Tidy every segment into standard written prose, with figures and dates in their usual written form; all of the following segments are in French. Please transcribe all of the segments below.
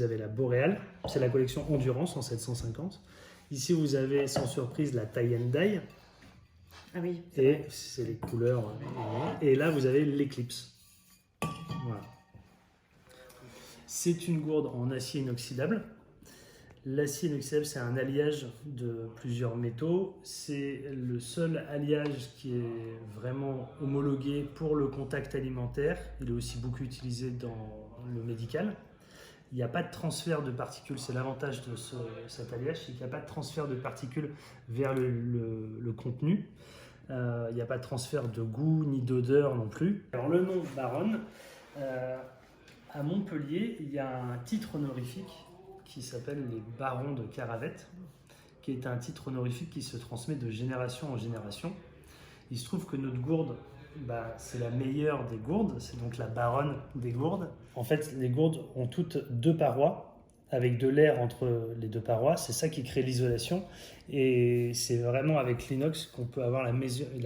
vous avez la Boréal, c'est la collection Endurance en 750. Ici, vous avez sans surprise la Tie and Dye. Ah oui. Et c'est les couleurs. Et là, vous avez l'Eclipse. Voilà. C'est une gourde en acier inoxydable. L'acier inoxydable, c'est un alliage de plusieurs métaux. C'est le seul alliage qui est vraiment homologué pour le contact alimentaire. Il est aussi beaucoup utilisé dans le médical. Il n'y a pas de transfert de particules, c'est l'avantage de cet alliage, c'est qu'il n'y a pas de transfert de particules vers le contenu. Il n'y a pas de transfert de goût ni d'odeur non plus. Alors le nom Baronne, à Montpellier, il y a un titre honorifique qui s'appelle les Barons de Caravette, qui est un titre honorifique qui se transmet de génération en génération. Il se trouve que notre gourde, c'est la meilleure des gourdes, c'est donc la Baronne des gourdes. En fait, les gourdes ont toutes deux parois, avec de l'air entre les deux parois, c'est ça qui crée l'isolation. Et c'est vraiment avec l'inox qu'on peut avoir la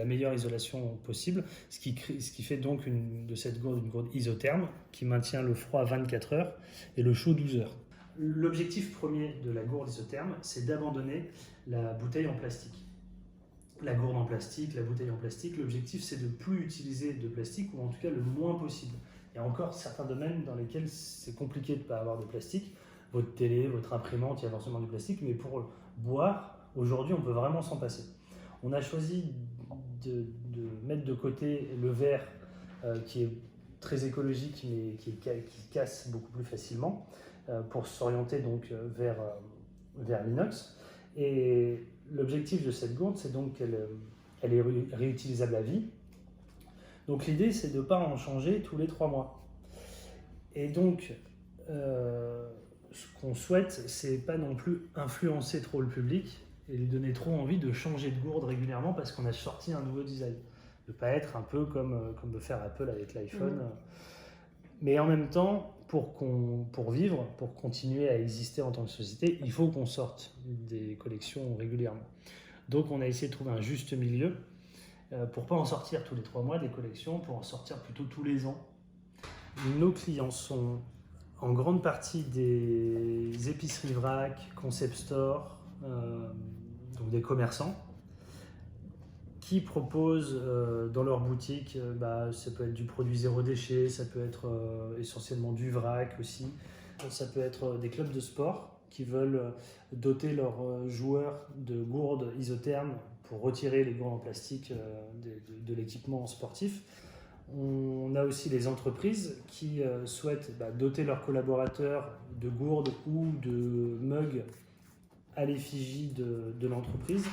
meilleure isolation possible, ce qui fait donc de cette gourde une gourde isotherme, qui maintient le froid à 24 heures et le chaud 12 heures. L'objectif premier de la gourde isotherme, c'est d'abandonner la bouteille en plastique. La gourde en plastique, la bouteille en plastique, l'objectif c'est de ne plus utiliser de plastique, ou en tout cas le moins possible. Il y a encore certains domaines dans lesquels c'est compliqué de ne pas avoir de plastique. Votre télé, votre imprimante, il y a forcément du plastique, mais pour boire, aujourd'hui on peut vraiment s'en passer. On a choisi de mettre de côté le verre qui est très écologique mais qui casse beaucoup plus facilement pour s'orienter donc vers l'inox. Et l'objectif de cette gourde, c'est donc qu'elle est réutilisable à vie. Donc l'idée, c'est de ne pas en changer tous les 3 mois. Et donc, ce qu'on souhaite, c'est pas non plus influencer trop le public et lui donner trop envie de changer de gourde régulièrement parce qu'on a sorti un nouveau design. De ne pas être un peu comme veut faire Apple avec l'iPhone. Mais en même temps, pour vivre, pour continuer à exister en tant que société, il faut qu'on sorte des collections régulièrement. Donc on a essayé de trouver un juste milieu pour ne pas en sortir tous les 3 mois des collections, pour en sortir plutôt tous les ans. Nos clients sont en grande partie des épiceries vrac, concept store, donc des commerçants qui proposent dans leur boutique, ça peut être du produit zéro déchet, ça peut être essentiellement du vrac aussi, ça peut être des clubs de sport qui veulent doter leurs joueurs de gourdes isothermes pour retirer les gourdes en plastique de l'équipement sportif. On a aussi les entreprises qui souhaitent doter leurs collaborateurs de gourdes ou de mugs à l'effigie de l'entreprise.